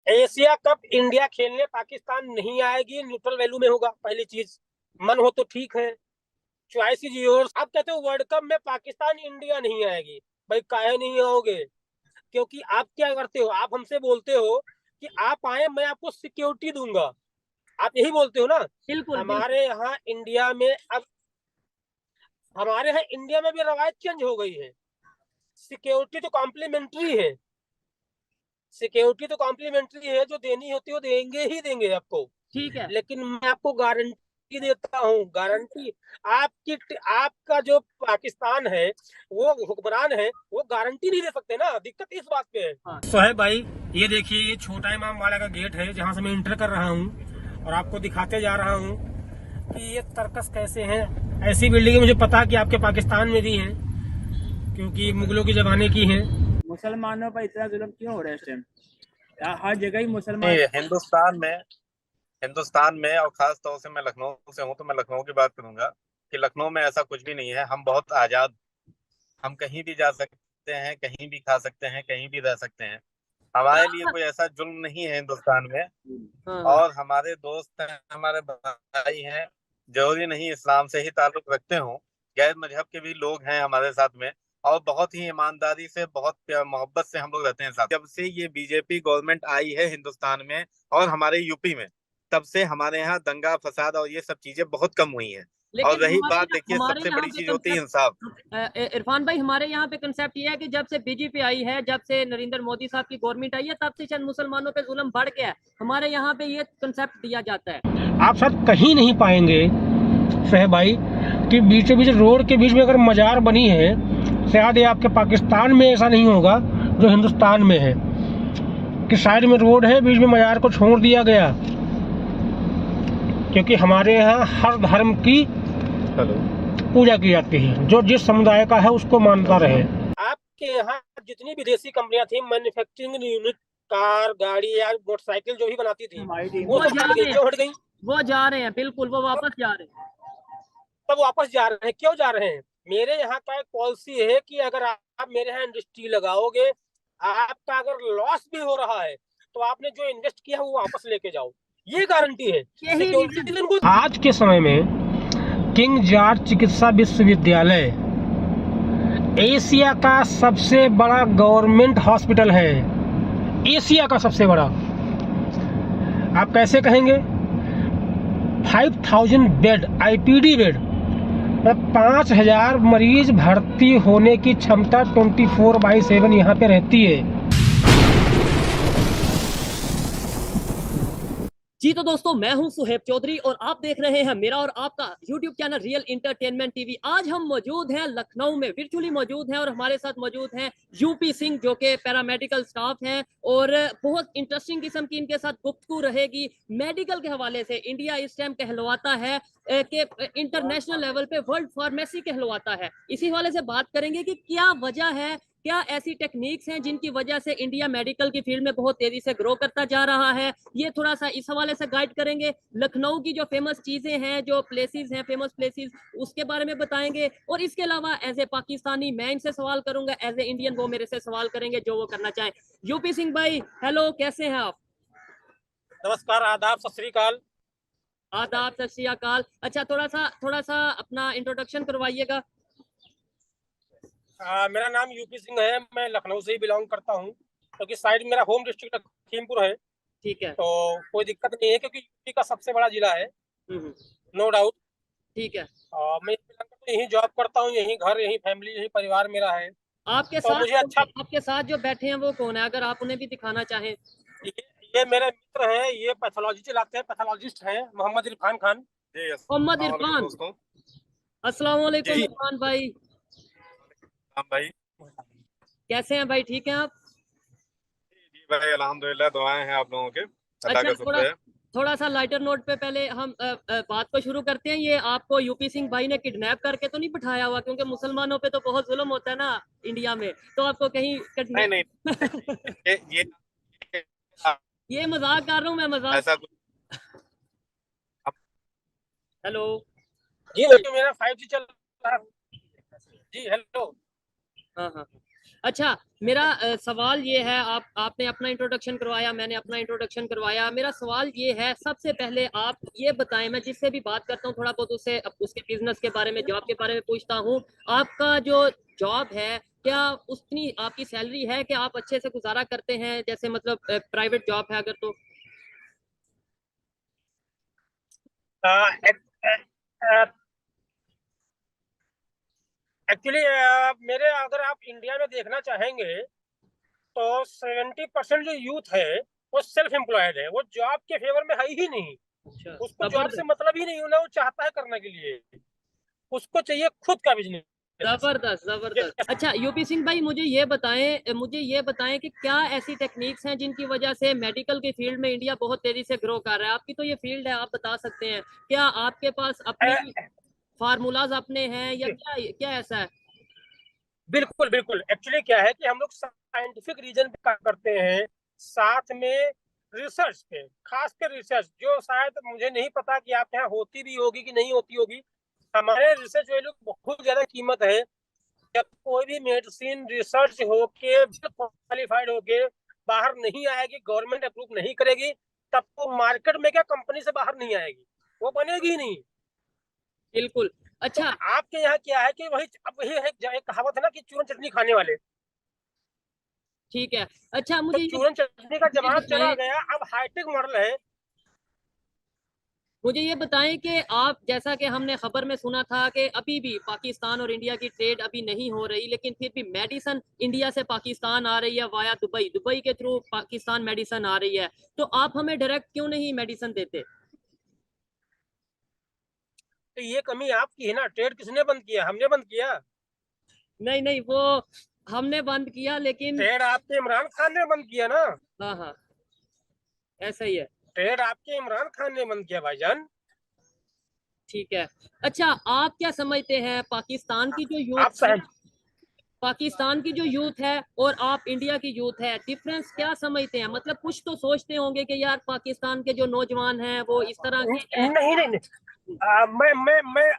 Asia cup India खेलने पाकिस्तान नहीं आएगी, न्यूट्रल वैल्यू में होगा। पहली चीज, मन हो तो ठीक है, चॉइस इज योर्स। आप कहते हो वर्ल्ड कप में पाकिस्तान इंडिया नहीं आएगी, भाई काहे नहीं आओगे? क्योंकि आप क्या करते हो, आप हमसे बोलते हो कि आप आए, मैं आपको सिक्योरिटी दूंगा, आप यही बोलते हो ना। बिल्कुल बिल्कुल। हमारे यहाँ इंडिया में अब हमारे यहाँ इंडिया में भी रवायत चेंज हो गई है। सिक्योरिटी तो कॉम्प्लीमेंट्री है, सिक्योरिटी तो कॉम्प्लीमेंट्री है, जो देनी होती है वो देंगे ही देंगे आपको। ठीक है। लेकिन मैं आपको गारंटी देता हूँ, गारंटी। आपकी आपका जो पाकिस्तान है, वो हुक्मरान है, वो गारंटी नहीं दे सकते ना, दिक्कत इस बात पे है। हाँ। सोहेब भाई, ये देखिए, ये छोटा इमाम वाला का गेट है जहाँ से मैं इंटर कर रहा हूँ, और आपको दिखाते जा रहा हूँ कि ये तर्कस कैसे है। ऐसी बिल्डिंग मुझे पता कि आपके पाकिस्तान में भी है, क्योंकि मुगलों के जमाने की है। मुसलमानों पर इतना जुल्म क्यों हो रहा है इस टाइम? हर जगह ही मुसलमान हिंदुस्तान में और खास तौर से मैं लखनऊ से हूँ, तो मैं लखनऊ की बात करूंगा कि लखनऊ में ऐसा कुछ भी नहीं है। हम बहुत आजाद, हम कहीं भी जा सकते हैं, कहीं भी खा सकते हैं, कहीं भी रह सकते हैं। हमारे लिए कोई ऐसा जुल्म नहीं है हिंदुस्तान में। हाँ हाँ। और हमारे दोस्त हैं, हमारे भाई हैं, जरूरी नहीं इस्लाम से ही ताल्लुक रखते हों, गैर मजहब के भी लोग हैं हमारे साथ में। और बहुत ही ईमानदारी से, बहुत मोहब्बत से हम लोग रहते हैं साथ। जब से ये बीजेपी गवर्नमेंट आई है हिंदुस्तान में और हमारे यूपी में, तब से हमारे यहाँ दंगा फसाद और ये सब चीजें बहुत कम हुई हैं। और लेकिन रही बात, देखिए, हमारे सबसे यहाँ बड़ी पे चीज होती है इंसाफ। इरफान भाई, हमारे यहाँ पे कंसेप्ट ये है कि जब से बीजेपी आई है, जब से नरेंद्र मोदी साहब की गवर्नमेंट आई है, तब से शायद मुसलमानों पे जुल्म बढ़ गया है। हमारे यहाँ पे ये कंसेप्ट दिया जाता है। आप शायद कहीं नहीं पाएंगे सोहेब भाई कि बीचों बीच रोड के बीच में अगर मजार बनी है, शायद ये आपके पाकिस्तान में ऐसा नहीं होगा जो हिंदुस्तान में है, कि साइड में रोड है, बीच में मजार को छोड़ दिया गया। क्योंकि हमारे यहाँ हर धर्म की पूजा की जाती है, जो जिस समुदाय का है उसको मानता रहे। आपके यहाँ जितनी विदेशी कंपनियां थी, मैन्युफैक्चरिंग यूनिट, कार, गाड़ी या मोटरसाइकिल जो भी बनाती थी, हमारी टीम वो वो सब जा हट गई। रहे क्यों हैं, हट गई? वो जा रहे हैं, बिल्कुल वो वापस जा रहे हैं। सब वापस जा रहे हैं। क्यों जा रहे हैं? मेरे यहाँ का एक पॉलिसी है कि अगर आप मेरे यहाँ इंडस्ट्री लगाओगे, आपका अगर लॉस भी हो रहा है, तो आपने जो इन्वेस्ट किया है वो वापस लेके जाओ, ये गारंटी है। यही रीजन। आज के समय में किंग जॉर्ज चिकित्सा विश्वविद्यालय एशिया का सबसे बड़ा गवर्नमेंट हॉस्पिटल है, एशिया का सबसे बड़ा। आप कैसे कहेंगे? 5000 बेड, आईपीडी बेड, 5000 मरीज भर्ती होने की क्षमता 24/7 यहाँ पे रहती है। जी तो दोस्तों, मैं हूं सुहेब चौधरी और आप देख रहे हैं मेरा और आपका YouTube channel real entertainment TV. आज हम मौजूद हैं लखनऊ में, वर्चुअली मौजूद हैं, और हमारे साथ मौजूद हैं यूपी सिंह, जो कि पैरामेडिकल स्टाफ हैं, और बहुत इंटरेस्टिंग किस्म की इनके साथ गुफ्तगू रहेगी मेडिकल के हवाले से। इंडिया इस टाइम कहलवाता है कि इंटरनेशनल लेवल पे वर्ल्ड फार्मेसी कहलवाता है। इसी हवाले से बात करेंगे कि क्या वजह है, क्या ऐसी टेक्निक्स हैं जिनकी वजह से इंडिया मेडिकल की फील्ड में बहुत तेजी से ग्रो करता जा रहा है। ये थोड़ा सा इस हवाले से गाइड करेंगे। लखनऊ की जो फेमस चीजें हैं, जो प्लेसेस हैं, फेमस प्लेसेस, उसके बारे में बताएंगे। और इसके अलावा एज ए पाकिस्तानी मैं इनसे सवाल करूंगा, एज ए इंडियन वो मेरे से सवाल करेंगे जो वो करना चाहें। यूपी सिंह भाई, हेलो, कैसे हैं आप? नमस्कार, आदाब, सत श्री अकाल। आदाब, सत श्री अकाल। अच्छा, थोड़ा सा अपना इंट्रोडक्शन करवाइएगा। मेरा नाम यूपी सिंह है, मैं लखनऊ से ही बिलोंग करता हूँ, क्योंकि साइड मेरा होम डिस्ट्रिक्ट लखीमपुर है। ठीक है। तो कोई दिक्कत नहीं है, क्योंकि यूपी का सबसे बड़ा जिला है, हम्म। No doubt. ठीक है। मैं यहीं जॉब करता हूँ, यहीं घर, यहीं फैमिली, यहीं परिवार मेरा है। आपके तो साथ मुझे अच्छा, आपके साथ जो बैठे हैं वो कौन है, अगर आप उन्हें भी दिखाना चाहें? ये मेरे मित्र हैं, ये पैथोलॉजी चलाते हैं, पैथोलॉजिस्ट हैं, मोहम्मद इरफान खान। मोहम्मद इरफान। अस्सलाम वालेकुम इरफान भाई। भाई, कैसे हैं भाई, ठीक हैं आप? जी भाई, अल्हम्दुलिल्लाह, दुआएं हैं आप लोगों के, अल्लाह अच्छा, का शुक्र है। थोड़ा सा लाइटर नोट पे पहले हम बात को शुरू करते हैं। ये आपको यूपी सिंह भाई ने किडनैप करके तो नहीं बिठाया हुआ? क्योंकि मुसलमानों पे तो बहुत जुल्म होता है ना इंडिया में, तो आपको कहीं नहीं नहीं, ये ये मजाक कर रहा हूँ मैं, मजाक। ऐसा कुछ। हेलो जी, मेरा 5G चल रहा है। जी हेलो। हाँ हाँ। अच्छा, मेरा सवाल ये है, आपने अपना इंट्रोडक्शन करवाया, मैंने अपना इंट्रोडक्शन करवाया। मेरा सवाल ये है, सबसे पहले आप ये बताएं, मैं जिससे भी बात करता हूँ थोड़ा बहुत उसके बिजनेस के बारे में, जॉब के बारे में पूछता हूँ। आपका जो जॉब है, क्या उतनी आपकी सैलरी है कि आप अच्छे से गुजारा करते हैं, जैसे मतलब प्राइवेट जॉब है अगर तो? एक्चुअली मेरे, अगर आप इंडिया में देखना चाहेंगे तो 70% जो यूथ है वो सेल्फ एम्प्लॉयड है, वो जॉब के फेवर में है ही नहीं। अच्छा, उसको जॉब से जबरदस्त मतलब ही नहीं, ना वो चाहता है करने के लिए, उसको चाहिए खुद का बिजनेस। जबरदस्त जबरदस्त। अच्छा यूपी सिंह भाई, मुझे ये बताएं कि क्या ऐसी टेक्निक्स हैं जिनकी वजह से मेडिकल की फील्ड में इंडिया बहुत तेजी से ग्रो कर रहा है? आपकी तो ये फील्ड है, आप बता सकते हैं। क्या आपके पास अपनी फार्मूलाज अपने हैं या क्या क्या ऐसा है? बिल्कुल बिल्कुल, एक्चुअली क्या है कि हम लोग साइंटिफिक रीजन पे काम करते हैं, साथ में रिसर्च पे, खासकर रिसर्च जो शायद मुझे नहीं पता कि आपके यहाँ होती भी होगी कि नहीं होती होगी। हमारे रिसर्च वैल्यू बहुत ज्यादा कीमत है। जब कोई भी मेडिसिन रिसर्च होके क्वालिफाइड होके बाहर नहीं आएगी, गवर्नमेंट अप्रूव नहीं करेगी, तब तो मार्केट में क्या कंपनी से बाहर नहीं आएगी, वो बनेगी ही नहीं। बिल्कुल। तो अच्छा आपके यहाँ क्या है कि वही, अब वही है, एक कहावत है ना कि चूरन चटनी खाने वाले। ठीक है। अच्छा तो चूरन चटनी का मुझे जमाना चला बताएं गया, अब हाईटेक मॉडल है। मुझे ये बताएं कि आप, जैसा कि हमने खबर में सुना था कि अभी भी पाकिस्तान और इंडिया की ट्रेड अभी नहीं हो रही, लेकिन फिर भी मेडिसन इंडिया से पाकिस्तान आ रही है वाया दुबई, दुबई के थ्रू पाकिस्तान मेडिसन आ रही है। तो आप हमें डायरेक्ट क्यों नहीं मेडिसन देते? तो ये कमी आपकी है ना, ट्रेड किसने बंद किया? हमने बंद किया। नहीं नहीं, वो हमने बंद किया लेकिन। ट्रेड आपके इमरान खान ने बंद किया ना, हाँ हाँ, ऐसा ही है। ट्रेड आपके इमरान खान ने बंद किया भाईजान। ठीक है। अच्छा, आप क्या समझते हैं पाकिस्तान की जो आप यूथ है, सहम पाकिस्तान की जो यूथ है और आप इंडिया की यूथ है, डिफरेंस क्या समझते हैं? मतलब कुछ तो सोचते होंगे कि यार पाकिस्तान के जो नौजवान हैं वो इस तरह के हैं। नहीं नहीं नहीं,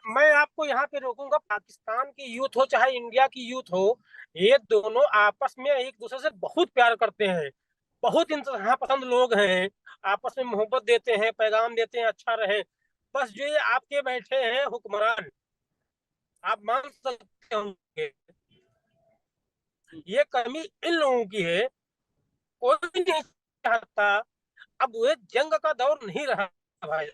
मैं आपको यहाँ पे रोकूंगा। पाकिस्तान की यूथ हो चाहे इंडिया की यूथ हो, ये दोनों आपस में एक दूसरे से बहुत प्यार करते हैं, बहुत इंतहा पसंद लोग हैं, आपस में मोहब्बत देते हैं, पैगाम देते हैं अच्छा रहे। बस जो ये आपके बैठे हैं हुक्मरान, आप मान सकते होंगे, ये कमी इन लोगों की है। कोई नहीं चाहता, अब वो जंग का दौर नहीं रहा भाई,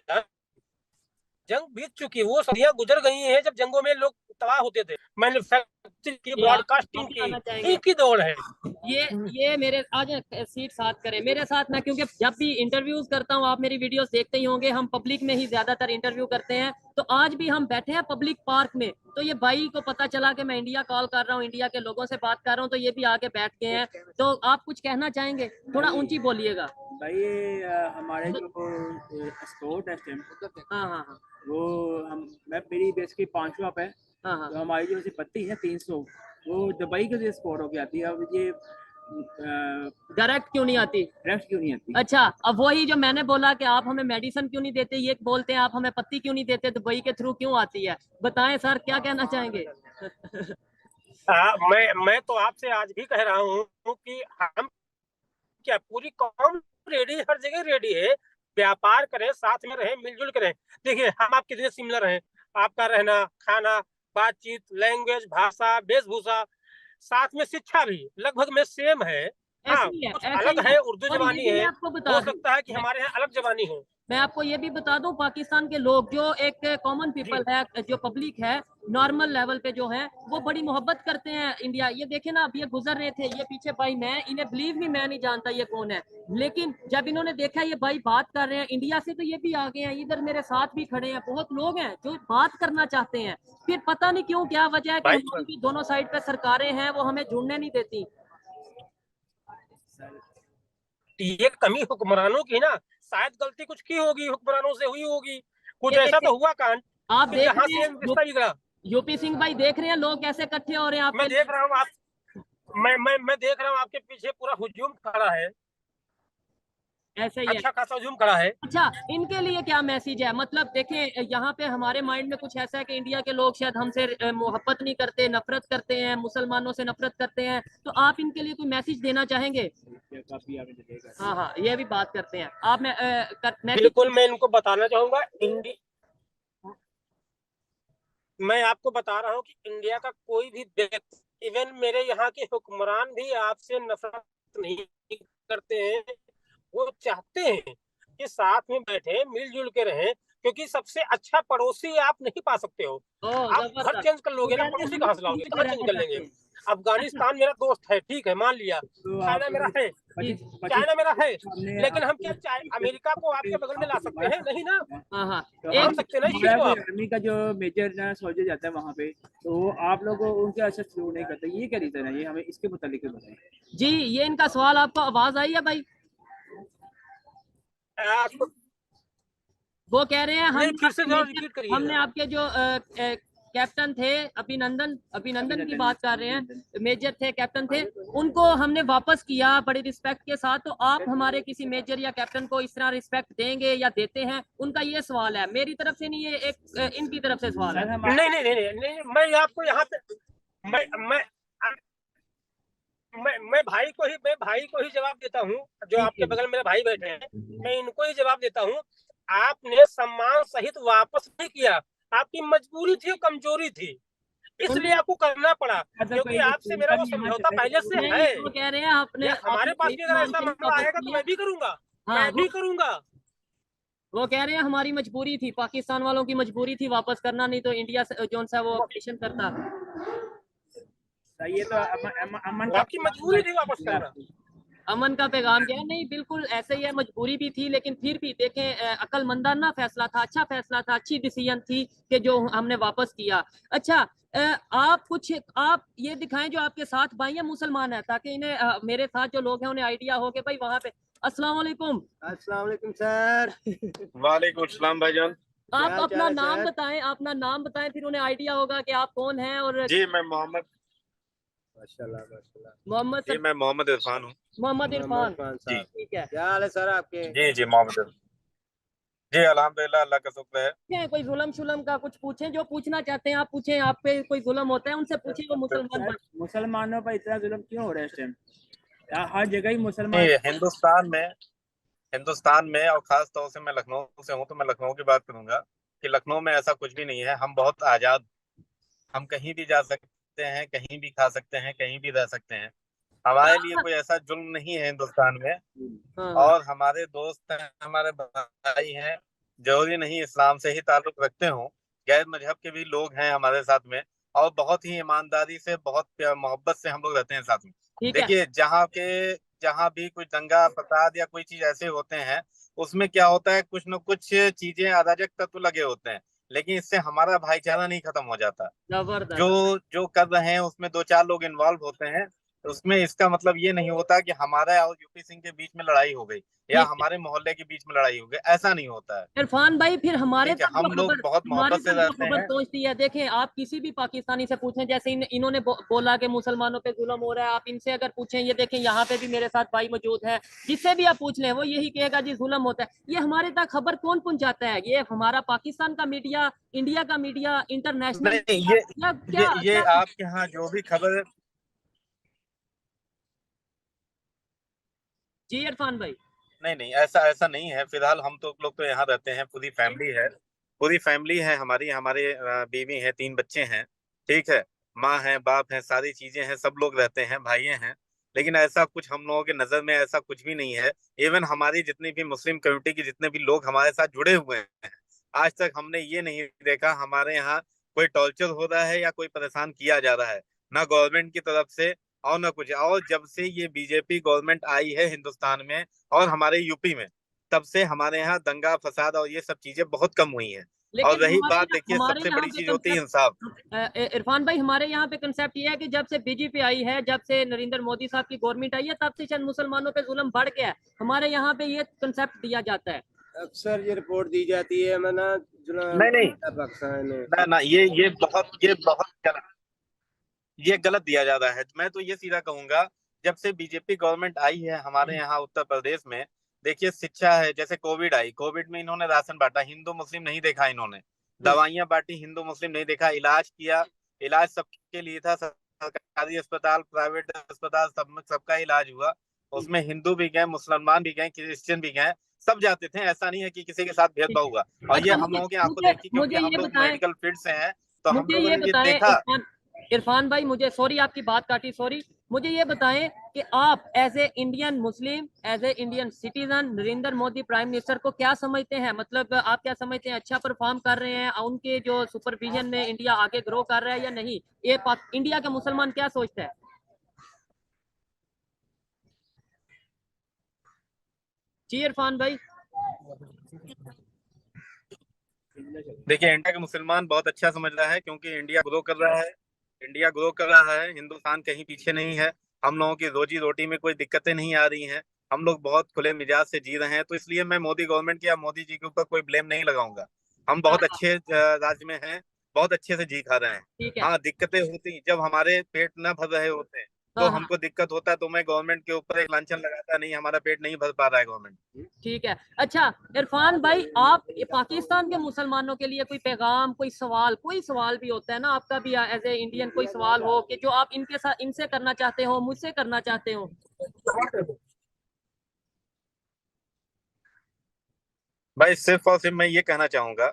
जंग बीत चुकी है, वो सदियां गुजर गई हैं जब जंगों में लोग तबाह होते थे। मैन्युफैक्चरिंग की, ये आप ब्रॉडकास्टिंग की, बताना चाहेंगे? इनकी दौड़ है। ये मेरे आज सीट साथ करें मेरे साथ, मैं क्योंकि जब भी इंटरव्यूज करता हूँ, आप मेरी वीडियोस देखते ही होंगे, हम पब्लिक में ही ज्यादातर इंटरव्यू करते हैं। तो आज भी हम बैठे हैं पब्लिक पार्क में, तो ये भाई को पता चला कि मैं इंडिया कॉल कर रहा हूँ, इंडिया के लोगों से बात कर रहा हूँ, तो ये भी आके बैठ गए हैं। तो आप कुछ कहना चाहेंगे? थोड़ा ऊंची बोलिएगा। भाई ये हमारे जो स्पोर्ट है इस टाइम, हाँ हाँ हाँ वो मेरी बेस की 5 शॉप है। हाँ हाँ। तो हमारी जो पत्ती है 300, वो दुबई के लिए स्पोर्ट होके आती है। अब ये डायरेक्ट क्यों नहीं आती? रेस्ट क्यों नहीं आती? अच्छा, अब वही जो मैंने बोला कि आप हमें मेडिसिन क्यों नहीं देते, ये बोलते हैं आप हमें पत्ती क्यों नहीं देते, दुबई के थ्रू क्यों आती है? बताएं सर, क्या कहना चाहेंगे? मैं तो आपसे आज भी कह रहा हूँ कि हम क्या, पूरी कौम रेडी, हर जगह रेडी है, व्यापार करें, साथ में रहें, मिलजुल करें। देखिए हम आप कितने सिमिलर हैं, आपका रहना खाना, बातचीत, लैंग्वेज, भाषा, वेशभूषा, साथ में शिक्षा भी लगभग में सेम है। हाँ, ऐसे ही है, कुछ ऐसे अलग ही है। है, उर्दू और ये जबानी भी मैं है, आपको बता हो दूं, सकता है कि हमारे यहाँ अलग जबानी हो। मैं आपको ये भी बता दूं, पाकिस्तान के लोग जो एक कॉमन जी पीपल है, जो पब्लिक है, नॉर्मल लेवल पे जो है, वो बड़ी मोहब्बत करते हैं इंडिया। ये देखे ना, अब ये गुजर रहे थे, ये पीछे भाई, मैं इन्हें बिलीव भी मैं नहीं जानता ये कौन है, लेकिन जब इन्होंने देखा ये भाई बात कर रहे हैं इंडिया से, तो ये भी आ गए हैं, इधर मेरे साथ भी खड़े हैं, बहुत लोग हैं जो बात करना चाहते हैं। फिर पता नहीं क्यों, क्या वजह है कि भाई, हमारी भी दोनों साइड पे सरकारें हैं, वो हमें जुड़ने नहीं देती। ये कमी हुक्मरानों की ना, शायद गलती कुछ की होगी, हुक्मरानों से हुई होगी, कुछ ये ऐसा देखे, तो हुआ कांड आप कि देख जहां रहे से हैं रिश्ता बिगड़ा। यूपी सिंह भाई, देख रहे हैं लोग कैसे इकट्ठे हो रहे हैं मैं आपके देख लिए। रहा हूँ आप, मैं देख रहा हूँ आपके पीछे पूरा हुजूम खड़ा है। ऐसा ही है। अच्छा खासा हुजूम खड़ा है। अच्छा, इनके लिए क्या मैसेज है? मतलब देखें, यहाँ पे हमारे माइंड में कुछ ऐसा है कि इंडिया के लोग शायद हमसे मोहब्बत नहीं करते, नफरत करते हैं, मुसलमानों से नफरत करते हैं, तो आप इनके लिए कोई मैसेज देना चाहेंगे? हाँ हाँ, ये भी बात करते हैं आप। मैसेज बिल्कुल, मैं इनको बताना चाहूंगा, मैं आपको बता रहा हूँ कि इंडिया का कोई भी व्यक्ति, इवन मेरे यहाँ के हुक्मरान भी आपसे नफरत नहीं करते हैं। वो चाहते हैं कि साथ में बैठे, मिलजुल के रहें, क्योंकि सबसे अच्छा पड़ोसी आप नहीं पा सकते हो। आप घर चेंज कर लोगे ना, पड़ोसी कहाँ से लाओगे, कहाँ चेंज कर लेंगे। अफगानिस्तान मेरा दोस्त है, ठीक है, मान लिया। तो चाइना मेरा है, चाइना मेरा है, लेकिन हम क्या अमेरिका को आपके बगल में ला सकते हैं? नहीं ना, हाँ हाँ, मान सकते ना इस चीज को आप। आर्मी का जो मेजर जनरल सोल्जर जाता है वहाँ पे, तो वो आप लोग उनके असर शुरू नहीं करते, ये क्या रीजन है? ये हमें इसके मुतालिक बताइए। जी, ये इनका सवाल आपको आवाज आई है भाई? आप वो कह रहे हैं नहीं, फिर से जरा रिपीट करिए। हमने आपके जो कैप्टन थे, अभिनंदन की बात कर रहे हैं, मेजर थे, कैप्टन थे, उनको हमने वापस किया बड़ी रिस्पेक्ट के साथ, तो आप हमारे किसी मेजर या कैप्टन को इस तरह रिस्पेक्ट देंगे या देते हैं? उनका ये सवाल है, मेरी तरफ से नहीं, ये एक इनकी तरफ से सवाल है। नहीं नहीं नहीं नहीं, नहीं, मैं आपको यहाँ पे मैं भाई को ही जवाब देता हूँ, जो आपके बगल मेरे भाई बैठे हैं, मैं इनको ही जवाब देता हूँ। आपने सम्मान सहित वापस नहीं किया, आपकी मजबूरी थी, कमजोरी थी, इसलिए आपको करना पड़ा, क्योंकि आपसे मेरा वो समझौता पहले से है। वो कह रहे हैं आपने हमारे पास भी अगर ऐसा मामला आएगा तो मैं भी करूंगा, मैं भी करूंगा। वो कह रहे हैं हमारी मजबूरी थी, पाकिस्तान वालों की मजबूरी थी वापस करना, नहीं तो इंडिया जो सा वो ऑपरेशन करता। ये तो अमन आपकी मजबूरी थी वापस करना। अमन का पैगाम क्या है? नहीं, बिल्कुल ऐसे ही है, मजबूरी भी थी, लेकिन फिर भी देखें, अक्लमंदाना फैसला था, अच्छा फैसला था, अच्छी डिसीजन थी कि जो हमने वापस किया। अच्छा, आप ये दिखाएं जो आपके साथ भाई हैं मुसलमान है, ताकि इन्हें मेरे साथ जो लोग हैं उन्हें आइडिया हो कि भाई वहां पे। अस्सलाम वालेकुम। अस्सलाम वालेकुम सर। वालेकुम सलाम भाईजान। आप अपना नाम बताएं, अपना नाम बताएं, फिर उन्हें आइडिया होगा कि आप कौन हैं। और जी मैं मोहम्मद मोहम्मद जी मैं मोहम्मद इरफान हूँ। मोहम्मद इरफान, जी ठीक है। क्या हाल है सर आपके? जी मोहम्मद जी, अल्हम्दुलिल्लाह, अल्लाह का शुक्र है। कोई जुलम शुलम का कुछ पूछें, जो पूछना चाहते हैं आप पूछें। आप पे कोई जुलम होता है उनसे पूछें, वो मुसलमान मुसलमानों पर इतना जुल्म क्यों हो रहा है इस टाइम? हर जगह ही मुसलमान। हिंदुस्तान में और खास तौर से मैं लखनऊ से हूँ, तो मैं लखनऊ की बात करूंगा कि लखनऊ में ऐसा कुछ भी नहीं है। हम बहुत आजाद, हम कहीं भी जा सकते हैं, कहीं भी खा सकते हैं, कहीं भी रह सकते हैं। हमारे लिए कोई ऐसा जुल्म नहीं है हिंदुस्तान में। और हमारे दोस्त हैं, हमारे भाई हैं, जरूरी नहीं इस्लाम से ही ताल्लुक रखते हों, गैर मजहब के भी लोग हैं हमारे साथ में, और बहुत ही ईमानदारी से, बहुत मोहब्बत से हम लोग रहते हैं साथ में। देखिए, जहाँ भी कोई दंगा फसाद या कोई चीज ऐसे होते हैं, उसमें क्या होता है, कुछ न कुछ चीजें अराजक तत्व लगे होते हैं, लेकिन इससे हमारा भाईचारा नहीं खत्म हो जाता। जो जो कर रहे हैं उसमें दो चार लोग इन्वॉल्व होते हैं, उसमें इसका मतलब ये नहीं होता कि हमारा और यूपी सिंह के बीच में लड़ाई हो गई या हमारे मोहल्ले के बीच में लड़ाई हो गई, ऐसा नहीं होता है। इरफान भाई, फिर हमारे तक हम लोग बहुत मोहब्बत से रहते हैं। पहुंचती है। देखें, आप किसी भी पाकिस्तानी से पूछें, जैसे इन्होंने बोला कि मुसलमानों पे जुल्म हो रहा है, आप इनसे अगर पूछें, ये देखें यहाँ पे भी मेरे साथ भाई मौजूद है, जिससे भी आप पूछ लें वो यही कहेगा जी जुल्म होता है। ये हमारे तक खबर कौन पहुंचाता है? ये हमारा पाकिस्तान का मीडिया, इंडिया का मीडिया, इंटरनेशनल? ये आपके यहाँ जो भी खबर। जी इरफान भाई, नहीं, ऐसा नहीं है। फिलहाल हम तो लोग तो यहाँ रहते हैं, पूरी फैमिली है हमारी। हमारे बीवी है, 3 बच्चे हैं, ठीक है, माँ है, बाप है, सारी चीजें हैं, सब लोग रहते हैं, भाई हैं। लेकिन ऐसा कुछ हम लोगों के नजर में ऐसा कुछ भी नहीं है। इवन हमारी जितनी भी मुस्लिम कम्युनिटी के जितने भी लोग हमारे साथ जुड़े हुए हैं, आज तक हमने ये नहीं देखा हमारे यहाँ कोई टॉर्चर हो रहा है या कोई परेशान किया जा रहा है, ना गवर्नमेंट की तरफ से और ना कुछ। और जब से ये बीजेपी गवर्नमेंट आई है हिंदुस्तान में और हमारे यूपी में, तब से हमारे यहाँ दंगा फसाद और ये सब चीजें बहुत कम हुई हैं। और रही बात, देखिए, सबसे बड़ी चीज होती है इंसाफ। इरफान भाई, हमारे यहाँ पे कंसेप्ट ये है कि जब से बीजेपी आई है, जब से नरेंद्र मोदी साहब की गवर्नमेंट आई है, तब से शायद मुसलमानों पे जुल्म बढ़ गया है। हमारे यहाँ पे ये कंसेप्ट दिया जाता है, अक्सर ये रिपोर्ट दी जाती है नहीं ना, ये बहुत गलत, ये गलत दिया जा रहा है। मैं तो ये सीधा कहूंगा, जब से बीजेपी गवर्नमेंट आई है हमारे यहाँ उत्तर प्रदेश में, देखिए शिक्षा है, जैसे कोविड आई, कोविड में इन्होंने राशन बांटा, हिंदू मुस्लिम नहीं देखा इन्होंने। दवाइयां बांटी, हिंदू मुस्लिम नहीं देखा। इलाज किया, इलाज सबके लिए था, सरकारी अस्पताल, प्राइवेट अस्पताल, सब में सबका इलाज हुआ। उसमें हिंदू भी गए, मुसलमान भी गए, क्रिश्चियन भी गए, सब जाते थे। ऐसा नहीं है कि किसी के साथ भेदभाव हुआ। और ये अच्छा हम मुझे लोगों की आंखों मुझे देखी, क्योंकि मुझे हम ये लोग बताएं, मेडिकल फील्ड से हैं, तो हम मुझे लोगों ये ने ये बताएं देखा। इरफान भाई, मुझे सॉरी आपकी बात काटी, सॉरी। मुझे ये बताएं कि आप as a Indian Muslim, as a Indian citizen, Narendra Modi prime minister को क्या समझते हैं? मतलब आप क्या समझते हैं, अच्छा परफॉर्म कर रहे हैं? उनके जो सुपरविजन में इंडिया आगे ग्रो कर रहा है या नहीं? ये इंडिया के मुसलमान क्या सोचते हैं? जी इरफान भाई। देखिए इंडिया के मुसलमान बहुत अच्छा समझ रहा है, क्योंकि इंडिया ग्रो कर रहा है। इंडिया ग्रो कर रहा है, हिंदुस्तान कहीं पीछे नहीं है। हम लोगों की रोजी रोटी में कोई दिक्कतें नहीं आ रही हैं। हम लोग बहुत खुले मिजाज से जी रहे हैं, तो इसलिए मैं मोदी गवर्नमेंट की या मोदी जी के ऊपर कोई ब्लेम नहीं लगाऊंगा। हम बहुत हाँ, अच्छे राज्य में हैं, बहुत अच्छे से जी खा रहे हैं। ठीक है। हाँ, दिक्कतें होती जब हमारे पेट न भर रहे होते हैं, तो हाँ हाँ, हमको दिक्कत होता है, तो मैं गवर्नमेंट के ऊपर एक लांछन लगाता, नहीं हमारा पेट नहीं भर पा रहा है गवर्नमेंट। ठीक है। अच्छा इरफान भाई, आप ये पाकिस्तान के मुसलमानों के लिए कोई पैगाम, कोई सवाल भी होता है ना आपका भी एज ए इंडियन, कोई सवाल हो कि जो आप इनके साथ, इनसे करना चाहते हो, मुझसे करना चाहते हो? भाई सिर्फ और सिर्फ मैं ये कहना चाहूंगा,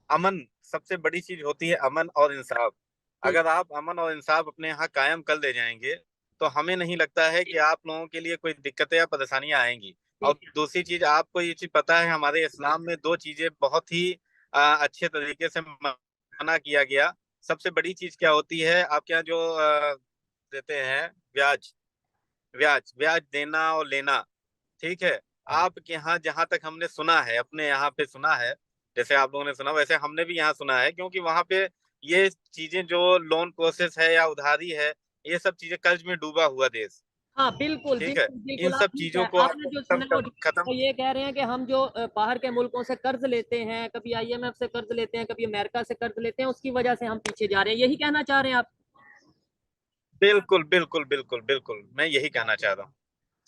अमन सबसे बड़ी चीज होती है, अमन और इंसाफ। ठीक। अगर आप अमन और इंसाफ अपने यहाँ कायम कर ले जाएंगे, तो हमें नहीं लगता है कि आप लोगों के लिए कोई दिक्कतें या परेशानियां आएंगी। और ठीक है। दूसरी चीज, आपको ये चीज पता है, हमारे इस्लाम में दो चीजें बहुत ही अच्छे तरीके से मना किया गया। सबसे बड़ी चीज क्या होती है, आपके यहाँ जो देते हैं ब्याज, ब्याज ब्याज देना और लेना, ठीक है। आपके यहाँ जहां तक हमने सुना है, अपने यहाँ पे सुना है, जैसे आप लोगों ने सुना वैसे हमने भी यहाँ सुना है, क्योंकि वहां पे ये चीजें जो लोन प्रोसेस है या उधारी है, ये सब चीजें कर्ज में डूबा हुआ देश, हाँ बिल्कुल ठीक है। बिल्कुल इन बिल्कुल, आप सब ठीक चीजों है। को आपने आपको जो खत्म सुना है वो खत्म। वो ये कह रहे हैं कि हम जो बाहर के मुल्कों से कर्ज लेते हैं, कभी आईएमएफ से कर्ज लेते हैं, कभी अमेरिका से कर्ज लेते हैं, उसकी वजह से हम पीछे जा रहे हैं, यही कहना चाह रहे हैं आप? बिल्कुल बिल्कुल बिल्कुल बिल्कुल, मैं यही कहना चाह रहा हूँ।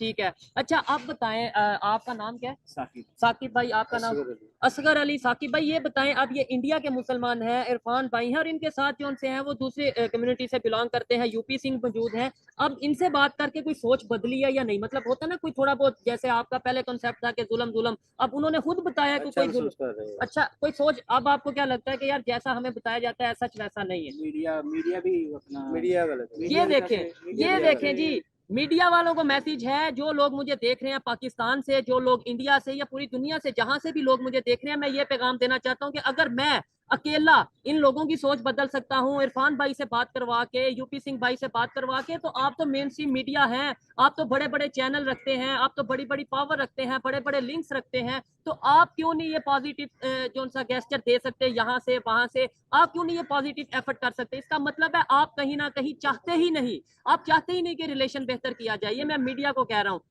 ठीक है। अच्छा आप बताएं, आपका नाम क्या है? साकिब। साकिब भाई, आपका नाम? असगर अली। साकिब भाई ये बताएं, अब ये इंडिया के मुसलमान हैं, इरफान भाई हैं, और इनके साथ जो उनसे हैं वो दूसरे कम्युनिटी से बिलोंग करते हैं, यूपी सिंह मौजूद हैं। अब इनसे बात करके कोई सोच बदली है या नहीं? मतलब होता है ना कोई थोड़ा बहुत, जैसे आपका पहले कॉन्सेप्ट था कि जुल्म जुल्म, अब उन्होंने खुद बताया कि अच्छा कोई महसूस जुल्म। कर रहे हैं। अच्छा कोई सोच, अब आपको क्या लगता है कि यार जैसा हमें बताया जाता है सच वैसा नहीं है? मीडिया मीडिया भी अपना मीडिया गलत है। मीडिया ये की तरफ देखें, से मीडिया ये की तरफ देखें से जी, मीडिया वालों को मैसेज है, जो लोग मुझे देख रहे हैं पाकिस्तान से, जो लोग इंडिया से या पूरी दुनिया से, जहां से भी लोग मुझे देख रहे हैं, मैं ये पैगाम देना चाहता हूं कि अगर मैं अकेला इन लोगों की सोच बदल सकता हूं, इरफान भाई से बात करवा के, यूपी सिंह भाई से बात करवा के, तो आप तो मेन स्ट्रीम मीडिया हैं, आप तो बड़े बड़े चैनल रखते हैं, आप तो बड़ी बड़ी पावर रखते हैं, बड़े बड़े लिंक्स रखते हैं, तो आप क्यों नहीं ये पॉजिटिव जो सा गेस्चर दे सकते यहाँ से वहां से? आप क्यों नहीं ये पॉजिटिव एफर्ट कर सकते? इसका मतलब है आप कहीं ना कहीं चाहते ही नहीं, आप चाहते ही नहीं कि रिलेशन बेहतर किया जाए। ये मैं मीडिया को कह रहा हूँ।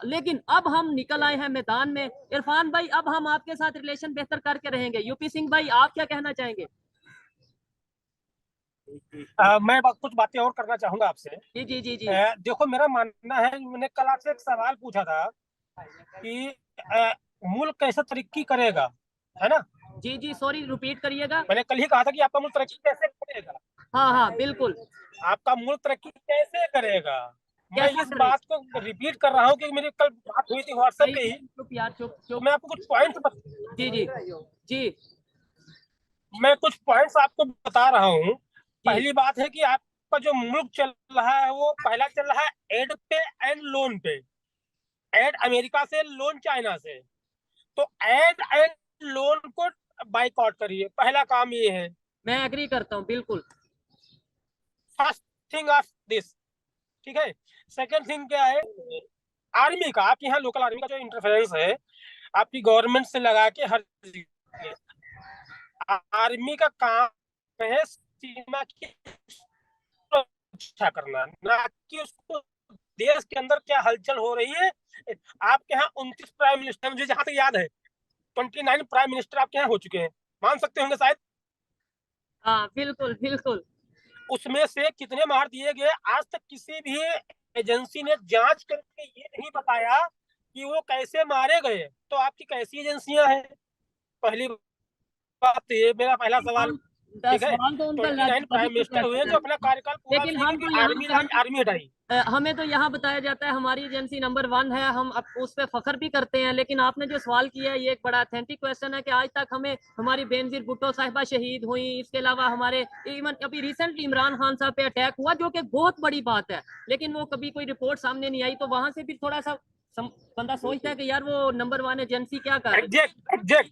लेकिन अब हम निकल आए हैं मैदान में, इरफान भाई अब हम आपके साथ रिलेशन बेहतर करके रहेंगे। यूपी सिंह भाई आप क्या कहना चाहेंगे? मैं कुछ बातें और करना चाहूंगा आपसे। जी जी जी जी। देखो मेरा मानना है, मैंने कल आपसे एक सवाल पूछा था कि मुल्क कैसे तरक्की करेगा, है ना? जी जी, सॉरी रिपीट करिएगा। मैंने कल ही कहा था कि आपका मुल्क तरक्की कैसे करेगा, हाँ हाँ बिल्कुल। आपका मुल्क तरक्की कैसे करेगा। मैं कैसा इस करे? बात को रिपीट कर रहा हूँ कि मेरी कल बात हुई थी व्हाट्सएप पे ही, चुप यार, चुप तो चुप। मैं आपको कुछ पॉइंट्स जी जी जी मैं कुछ पॉइंट्स आपको बता रहा हूँ। जी। पहली बात है कि आपका जो मुल्क चल रहा है वो पहला चल रहा है एड पे एंड लोन पे। एड अमेरिका से, लोन चाइना से। तो एड एंड लोन को बाइकआउट करिए, पहला काम ये है। मैं एग्री करता हूँ बिल्कुल। फर्स्ट थिंग ऑफ दिस, ठीक है। सेकंड थिंग क्या है, आर्मी का, आपके यहाँ लोकल आर्मी का जो इंटरफेरेंस है आपकी गवर्नमेंट से लगा के हर जगह, आर्मी का काम है सीमा की सुरक्षा करना, ना कि उसको देश के अंदर क्या हलचल हो रही है। आपके यहाँ 29 प्राइम मिनिस्टर, मुझे जहां तक याद है 29 प्राइम मिनिस्टर आपके यहाँ हो चुके हैं, मान सकते होंगे शायद। हाँ बिल्कुल बिल्कुल। उसमें से कितने मार दिए गए, आज तक किसी भी एजेंसी ने जांच करके ये नहीं बताया कि वो कैसे मारे गए, तो आपकी कैसी एजेंसियां हैं? पहली बात तो ये मेरा पहला सवाल। ठीक है, सवाल तो उनका 29 प्राइम मिनिस्टर हुए जो अपना कार्यकाल पूरा लेकिन करेंगे हम कि तो यहाँ आर्मी लाई, आर्मी हटाई। हमें तो यहाँ बताया जाता है हमारी एजेंसी नंबर 1 है, हम उस पर फख्र भी करते हैं। लेकिन आपने जो सवाल किया है ये एक बड़ा ऑथेंटिक क्वेश्चन है कि आज तक हमें हमारी बेनजीर भुट्टो साहिबा शहीद हुई, इसके अलावा हमारे इवन अभी रिसेंटली इमरान खान साहब पे अटैक हुआ जो कि बहुत बड़ी बात है, लेकिन वो कभी कोई रिपोर्ट सामने नहीं आई। तो वहां से भी थोड़ा सा बंदा सोचता है कि यार वो नंबर 1 एजेंसी क्या कर रही है। एग्जैक्ट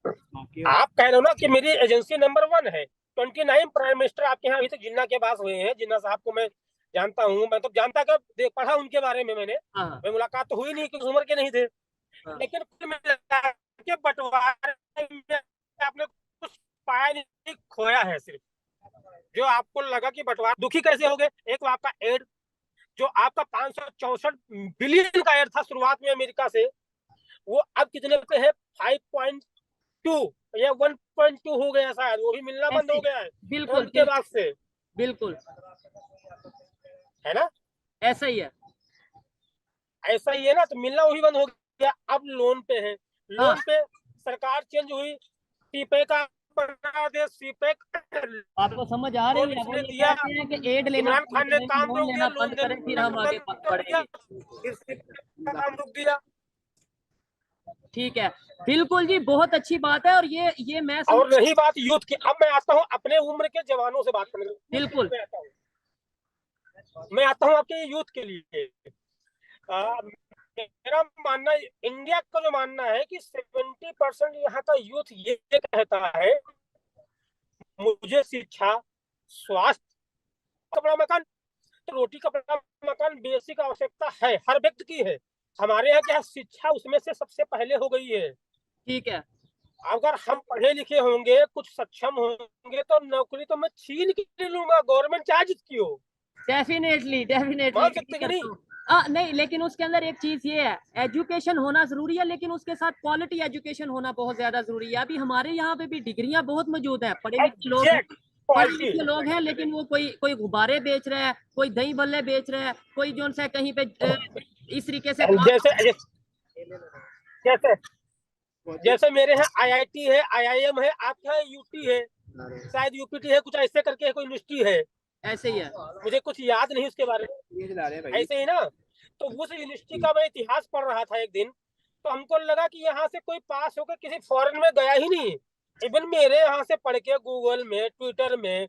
आप कह रहे हो ना कि मेरी एजेंसी नंबर 1 है। 29 प्राइम मिनिस्टर आपके यहाँ अभी तक जिन्ना के पास हुए हैं। जिन्ना साहब को मैं जानता हूँ, मैं तो जानता कब देख पढ़ा उनके बारे में मैंने, हाँ मैं मुलाकात तो हुई नहीं क्योंकि उम्र के नहीं थे। हाँ। लेकिन कुल मिला के बंटवारे में आपने कुछ पाया नहीं, खोया है सिर्फ। जो आपको लगा कि बंटवारा, दुखी कैसे हो गए? एक तो आपका एड, जो आपका 564 बिलियन का एड था शुरुआत में अमेरिका से, वो अब कितने पे है? 5.2 या 1.2 हो गया शायद, वो भी मिलना बंद हो गया है बिल्कुल ट्रम्प के बाद से, बिल्कुल है ना? ऐसा ही है। ऐसा ही है ना, तो मिलना वही बंद हो गया। अब लोन पे है, हाँ। लोन पे सरकार चेंज हुई, सीपेक का बना दे, सीपेक आपको समझ आ रही है? वो इसने ये दिया, कहते हैं कि एड लेना इमरान बंद खान ने करें, काम लोन रोक दिया, लेना लोन बंद करें, फिर हम देना आगे बंद कर दिया, बढ़ेंगे। फिर सीपेक का काम रोक दिया। ठीक है, बिल्कुल जी, बहुत अच्छी बात है। और ये मैं और रही बात यूथ की, अब मैं आता हूँ अपने उम्र के जवानों से बात करने, बिल्कुल मैं आता हूँ आपके यूथ के लिए। मेरा मानना, इंडिया का जो मानना है कि 70% यहाँ का यूथ ये कहता है, मुझे शिक्षा, स्वास्थ्य, कपड़ा मकान, तो रोटी कपड़ा मकान बेसिक आवश्यकता है, हर व्यक्ति की है। हमारे यहाँ क्या शिक्षा उसमें से सबसे पहले हो गई है। ठीक है, अगर हम पढ़े लिखे होंगे, कुछ सक्षम होंगे, तो नौकरी तो मैं छीन के लूंगा, गवर्नमेंट चाहे जिसकी हो। डेफिनेटली मान सकते कि नहीं? नहीं, लेकिन उसके अंदर एक चीज ये है, एजुकेशन होना जरूरी है, लेकिन उसके साथ क्वालिटी एजुकेशन होना बहुत ज्यादा जरूरी है। अभी हमारे यहाँ पे भी डिग्रियां बहुत मौजूद हैं, पढ़े लिखे लोग हैं, पढ़े लिखे लोग हैं, लेकिन वो कोई गुब्बारे बेच रहे हैं, कोई दही बल्ले बेच रहे हैं, कोई जो सा कहीं पे इस तरीके से जैसे जैसे जैसे मेरे यहाँ आईआईटी है, आईआईएम है, आपके यहाँ यूटी है, शायद यूपीटी है, कुछ ऐसे करके कोई यूनिवर्सिटी है, ऐसे ही है। मुझे कुछ याद नहीं उसके बारे में, ऐसे ही ना। तो उस यूनिवर्सिटी का मैं इतिहास पढ़ रहा था एक दिन, तो हमको लगा कि यहाँ से कोई पास होकर किसी फॉरेन में गया ही नहीं। इवन मेरे यहाँ से पढ़ के गूगल में, ट्विटर में,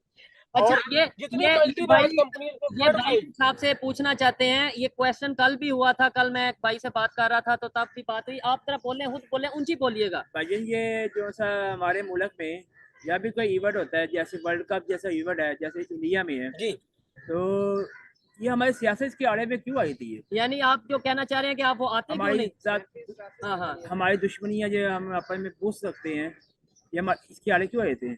अच्छा, और जितनी मल्टी भाई, लेवल कंपनी, ये भाई साहब से पूछना चाहते हैं, ये क्वेश्चन कल भी हुआ था, कल मैं एक भाई से बात कर रहा था तो तब भी बात हुई। आप तरफ बोले, खुद बोले, ऊंची बोलिएगा। भाईजान ये जो सा हमारे मुल्क में जब भी कोई इवेंट होता है, जैसे वर्ल्ड कप जैसा इवेंट है, जैसे इंडिया में है जी, तो ये हमारी सियासत के आड़े में क्यों आई थी? यानी आप जो कहना चाह रहे हैं कि आप वो आते क्यों हमारी नहीं? साथ हाँ हाँ, हमारी दुश्मनियां जो हम अपन में पूछ सकते हैं, ये इसके आड़े क्यों आए थे?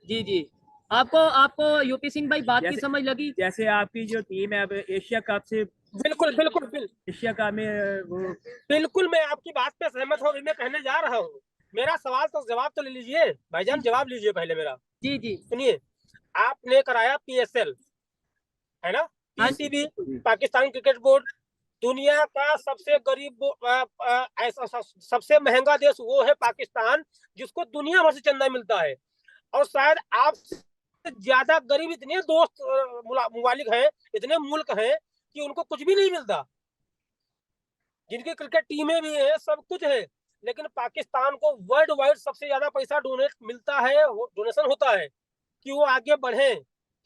जी जी, आपको यूपी सिंह भाई बात की समझ लगी? जैसे आपकी जो टीम है अब एशिया कप से, बिल्कुल बिल्कुल एशिया कप में वो, बिल्कुल मैं आपकी बात पे सहमत हूँ। अभी मैं कहने जा रहा हूँ, मेरा सवाल तो जवाब तो ले लीजिए भाईजान, जवाब लीजिए पहले मेरा। जी जी, सुनिए, आपने कराया पीएसएल, है ना, पीसीबी, पाकिस्तान क्रिकेट बोर्ड, दुनिया का सबसे गरीब, ऐसा सबसे महंगा देश वो है पाकिस्तान, जिसको दुनिया भर से चंदा मिलता है। और शायद आपसे ज्यादा गरीब इतने दोस्त मुमालिक हैं, इतने मुल्क हैं कि उनको कुछ भी नहीं मिलता, जिनकी क्रिकेट टीमें भी हैं, सब कुछ है, लेकिन पाकिस्तान को वर्ल्ड वाइड सबसे ज्यादा पैसा डोनेट मिलता है, डोनेशन होता है कि वो आगे बढ़े।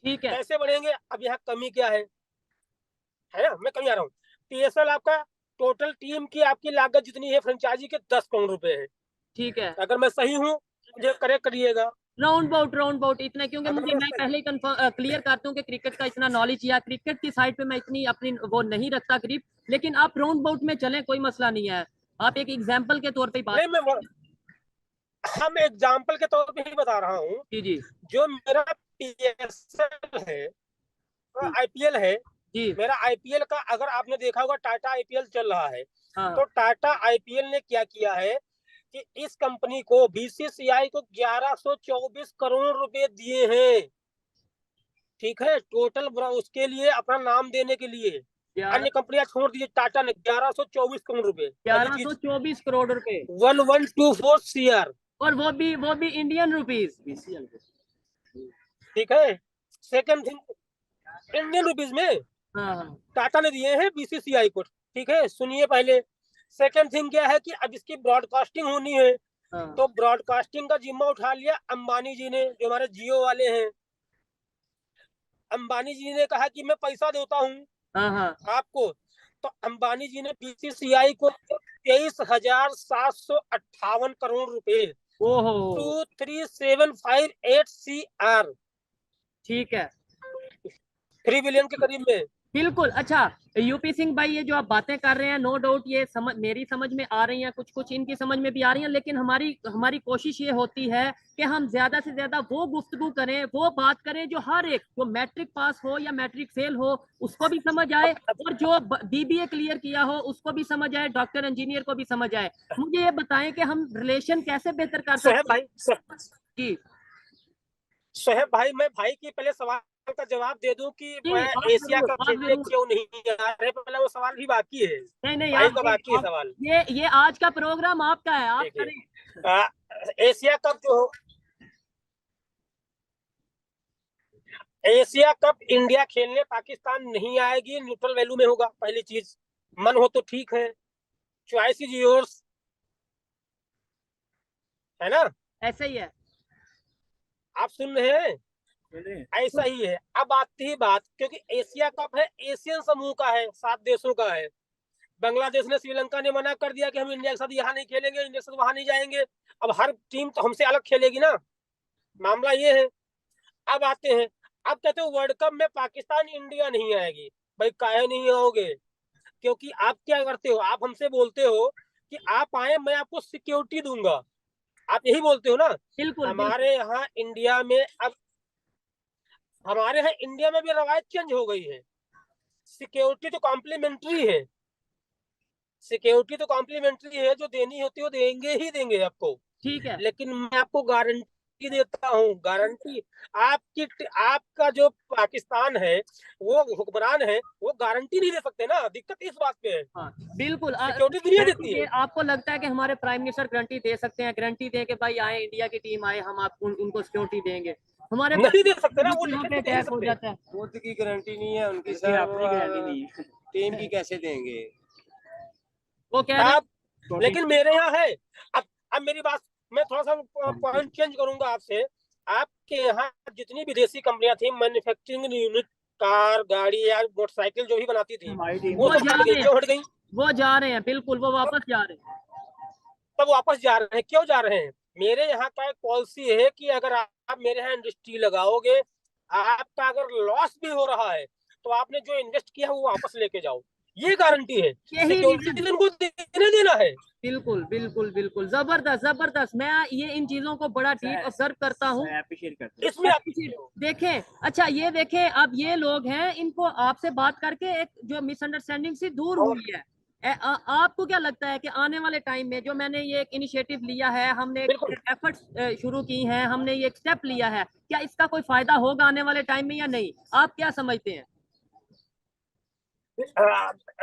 ठीक है, कैसे बढ़ेंगे? अब यहाँ कमी क्या है ना, मैं कमी आ रहा हूँ। पीएसएल आपका टोटल टीम की आपकी लागत जितनी है फ्रेंचाइजी के 10 करोड़ रुपए है। ठीक है, अगर मैं सही हूँ मुझे करेक्ट करिएगा। राउंड बाउट इतना, क्योंकि मुझे मैं पहले ही क्लियर करता हूँ कि क्रिकेट का इतना नॉलेज या क्रिकेट की साइड पे मैं इतनी अपनी वो नहीं रखता करीब, लेकिन आप राउंड बाउट में चलें, कोई मसला नहीं है। आप एक एग्जाम्पल के तौर पे बात। नहीं, हम एग्जाम्पल के तौर पे ही बता रहा हूँ। जी जी, जो मेरा पीएसएल है, आईपीएल है, जी मेरा आईपीएल का, अगर आपने देखा होगा टाटा आईपीएल चल रहा है, हाँ, तो टाटा आईपीएल ने क्या किया है कि इस कंपनी को, बीसीसीआई को 1124 करोड़ रुपए दिए हैं। ठीक है, टोटल उसके लिए, अपना नाम देने के लिए। अन्य कंपनियां छोड़ दीजिए, टाटा ने 1124 करोड़ रुपए, 1124 करोड़ रुपए 1124 CR, और वो भी इंडियन रुपीज। ठीक है। सेकंड थिंग, इंडियन रुपीज में हाँ टाटा ने दिए हैं BCCI को, ठीक है। सुनिए पहले, सेकंड थिंग क्या है कि अब इसकी ब्रॉडकास्टिंग होनी है, हाँ तो ब्रॉडकास्टिंग का जिम्मा उठा लिया अंबानी जी ने, जो हमारे जियो वाले हैं। अंबानी जी ने कहा कि मैं पैसा देता हूँ हाँ आपको, तो अंबानी जी ने BCCI को 23,758 करोड़ रुपए, ओहो 23758 CR, ठीक है 3 बिलियन के करीब में। बिल्कुल। अच्छा यूपी सिंह भाई, ये जो आप बातें कर रहे हैं नो डाउट ये मेरी समझ में आ रही हैं, कुछ कुछ इनकी समझ में भी आ रही हैं, लेकिन हमारी कोशिश ये होती है कि हम ज्यादा से ज्यादा वो गुफ्तगू करें, वो बात करें जो हर एक, जो मैट्रिक पास हो या मैट्रिक फेल हो उसको भी समझ आए, और जो BBA क्लियर किया हो उसको भी समझ आए, डॉक्टर इंजीनियर को भी समझ आए। मुझे ये बताएं कि हम रिलेशन कैसे बेहतर कर सोहेब सकते हैं। भाई, जी सोहेब भाई, मैं भाई की पहले सवाल का जवाब दे दूं कि जी, मैं आप एशिया जरूर, कप आप खेलने जरूर। क्यों नहीं आ रहे, पहले वो सवाल भी बाकी है, नहीं भाई आप का बाकी है आप सवाल। ये आज का प्रोग्राम आपका है, आप देखिए, करें। एशिया कप जो, एशिया कप इंडिया खेलने पाकिस्तान नहीं आएगी, न्यूट्रल वैल्यू में होगा, पहली चीज। मन हो तो ठीक है, चॉइस इज योर्स, है ना। ऐसे ही है। आप सुन रहे हैं, ऐसा ही है। अब आती ही बात, क्योंकि एशिया कप है, एशियन समूह का है, 7 देशों का है। बांग्लादेश ने, श्रीलंका ने मना कर दिया कि हम इंडिया के साथ यहाँ नहीं खेलेंगे, इंडिया के साथ वहां नहीं जाएंगे। अब हर टीम तो हमसे अलग खेलेगी ना, मामला ये है। अब आते हैं, अब कहते हो वर्ल्ड कप में पाकिस्तान इंडिया नहीं आएगी। भाई काहे नहीं आओगे? क्योंकि आप क्या करते हो, आप हमसे बोलते हो कि आप आए, मैं आपको सिक्योरिटी दूंगा, आप यही बोलते हो ना। बिल्कुल हमारे यहाँ इंडिया में अब, हमारे यहाँ इंडिया में भी रवायत चेंज हो गई है। सिक्योरिटी तो कॉम्प्लीमेंट्री है, सिक्योरिटी तो कॉम्प्लीमेंट्री है, जो देनी होती है वो देंगे ही देंगे आपको। ठीक है। लेकिन मैं आपको गारंटी देता हूँ, गारंटी, आपका जो पाकिस्तान है, वो हुक्मरान है, वो गारंटी नहीं दे सकते ना, दिक्कत इस बात पे है। हाँ बिल्कुल। सिक्योरिटी दुनिया देती है। आपको लगता है कि हमारे प्राइम मिनिस्टर गारंटी दे सकते हैं, गारंटी दे के भाई आए इंडिया की टीम आए, हम आपको उनको सिक्योरिटी देंगे? हमारे नहीं दे सकते ना, वो यहाँ पे नहीं दे अटैक हो सकते। जाता है। खुद की गारंटी नहीं है उनकी इसकी सर, अपनी गारंटी नहीं है। टीम की कैसे देंगे? वो कह रहे आप, लेकिन मेरे यहाँ है। अब मेरी बात, मैं थोड़ा सा पॉइंट चेंज करूंगा आपसे। आपके यहाँ जितनी विदेशी कंपनियां थी, मैन्युफैक्चरिंग यूनिट, कार, गाड़ी या मोटरसाइकिल जो भी बनाती थी, हमारी टीम वो वो सब जा हट गई, रहे क्यों हैं, हट गई? वो जा रहे हैं, बिल्कुल वो वापस जा रहे हैं। तब वापस जा रहे हैं, क्यों जा रहे हैं? मेरे यहाँ का एक पॉलिसी है कि अगर आप मेरे यहाँ इंडस्ट्री लगाओगे, आपका अगर लॉस भी हो रहा है, तो आपने जो इन्वेस्ट किया है वो वापस लेके जाओ, ये गारंटी है। यही सिक्योरिटी रीजन, उनको देने देना है। बिल्कुल बिल्कुल बिल्कुल, जबरदस्त जबरदस्त। मैं ये इन चीजों को बड़ा डीप ऑब्जर्व करता हूँ, अप्रिशिएट करते हैं। इसमें आप देखें। अच्छा ये देखें, अब ये लोग हैं, इनको आपसे बात करके एक जो मिसअंडरस्टैंडिंग सी दूर हुई है। आपको क्या लगता है कि आने वाले टाइम में जो मैंने ये एक इनिशिएटिव लिया है, हमने बिल्कुल। एक एफर्ट्स शुरू की हैं, हमने ये एक स्टेप लिया है, क्या इसका कोई फायदा होगा आने वाले टाइम में या नहीं? आप क्या समझते हैं?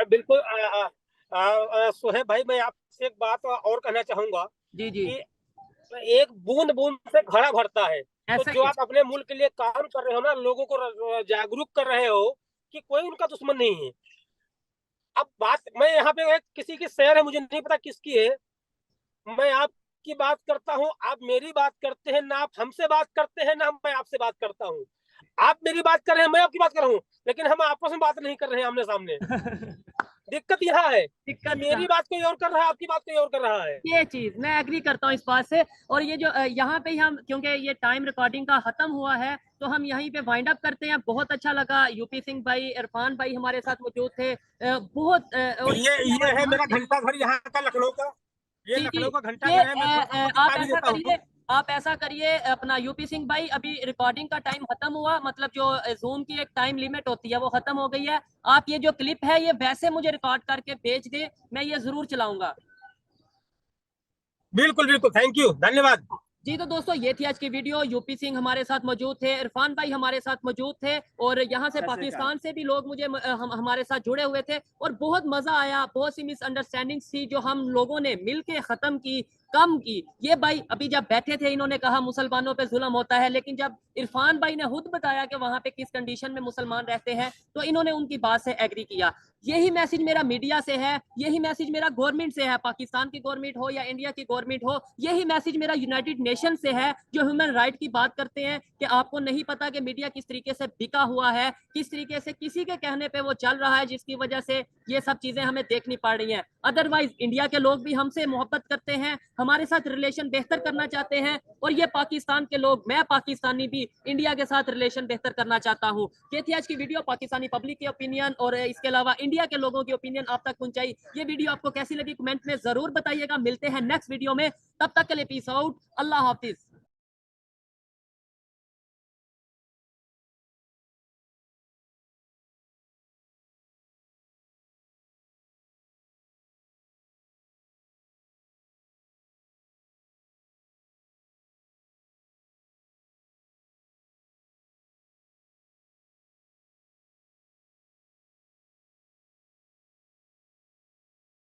बिल्कुल। सोहेब भाई, मैं आपसे एक बात और कहना चाहूंगा जी जी, कि एक बूंद बूंद से घड़ा भरता है। तो ऐसा जो ही है। आप अपने मुल्क के लिए काम कर रहे हो ना, लोगों को जागरूक कर रहे हो कि कोई उनका दुश्मन नहीं है। अब बात, मैं यहाँ पे किसी की शहर है, मुझे नहीं पता किसकी है, मैं आपकी बात करता हूँ, आप मेरी बात करते हैं ना, आप हमसे बात करते हैं ना, मैं आपसे बात करता हूँ। आप मेरी बात कर रहे हैं, मैं आपकी बात कर रहा हूँ, लेकिन हम आपस में बात नहीं कर रहे हैं आमने सामने। दिक्कत यहाँ है कि दिक्कत मेरी बात कोई और कर रहा है, आपकी बात कोई और कर रहा है। ये चीज मैं एग्री करता हूँ इस बात से। और ये जो यहाँ पे हम, क्योंकि ये टाइम रिकॉर्डिंग का खत्म हुआ है, तो हम यहीं पे वाइंड अप करते हैं। बहुत अच्छा लगा, यूपी सिंह भाई, इरफान भाई हमारे साथ मौजूद थे। बहुत और ये है मेरा घंटा घर यहाँ का, लखनऊ का, ये जी जी, लखनऊ का घंटा ये घर है। मैं थोड़ा सा आप दिखा भी ऐसा देता हूँ। करिए, आप ऐसा करिए अपना यूपी सिंह भाई, अभी रिकॉर्डिंग का टाइम खत्म हुआ, मतलब जो जूम की एक टाइम लिमिट होती है वो खत्म हो गई है। आप ये जो क्लिप है ये वैसे मुझे रिकॉर्ड करके भेज दे, मैं ये जरूर चलाऊंगा। बिल्कुल बिल्कुल, थैंक यू, धन्यवाद। जी तो दोस्तों ये थी आज की वीडियो। यूपी सिंह हमारे साथ मौजूद थे, इरफान भाई हमारे साथ मौजूद थे और यहाँ से पाकिस्तान से भी लोग हमारे साथ जुड़े हुए थे और बहुत मजा आया। बहुत सी मिसअंडरस्टैंडिंग थी जो हम लोगों ने मिलके खत्म की, कम की। ये भाई अभी जब बैठे थे इन्होंने कहा मुसलमानों पे जुल्म होता है, लेकिन जब इरफान भाई ने खुद बताया कि वहां पे किस कंडीशन में मुसलमान रहते हैं तो इन्होंने उनकी बात से एग्री किया। यही मैसेज मेरा मीडिया से है, यही मैसेज मेरा गवर्नमेंट से है, पाकिस्तान की गवर्नमेंट हो या इंडिया की गवर्नमेंट हो। यही मैसेज मेरा यूनाइटेड नेशन से है जो ह्यूमन राइट की बात करते हैं कि आपको नहीं पता कि मीडिया किस तरीके से बिका हुआ है, किस तरीके से किसी के कहने पे वो चल रहा है, जिसकी वजह से ये सब चीजें हमें देखनी पड़ रही हैं। अदरवाइज इंडिया के लोग भी हमसे मोहब्बत करते हैं, हमारे साथ रिलेशन बेहतर करना चाहते हैं और ये पाकिस्तान के लोग, मैं पाकिस्तानी भी इंडिया के साथ रिलेशन बेहतर करना चाहता हूँ। ये थी आज की वीडियो, पाकिस्तानी पब्लिक की ओपिनियन और इसके अलावा इंडिया के लोगों की ओपिनियन आप तक पहुंचाई। ये वीडियो आपको कैसी लगी कमेंट में जरूर बताइएगा। मिलते हैं नेक्स्ट वीडियो में, तब तक के लिए पीस आउट, अल्लाह हाफिज।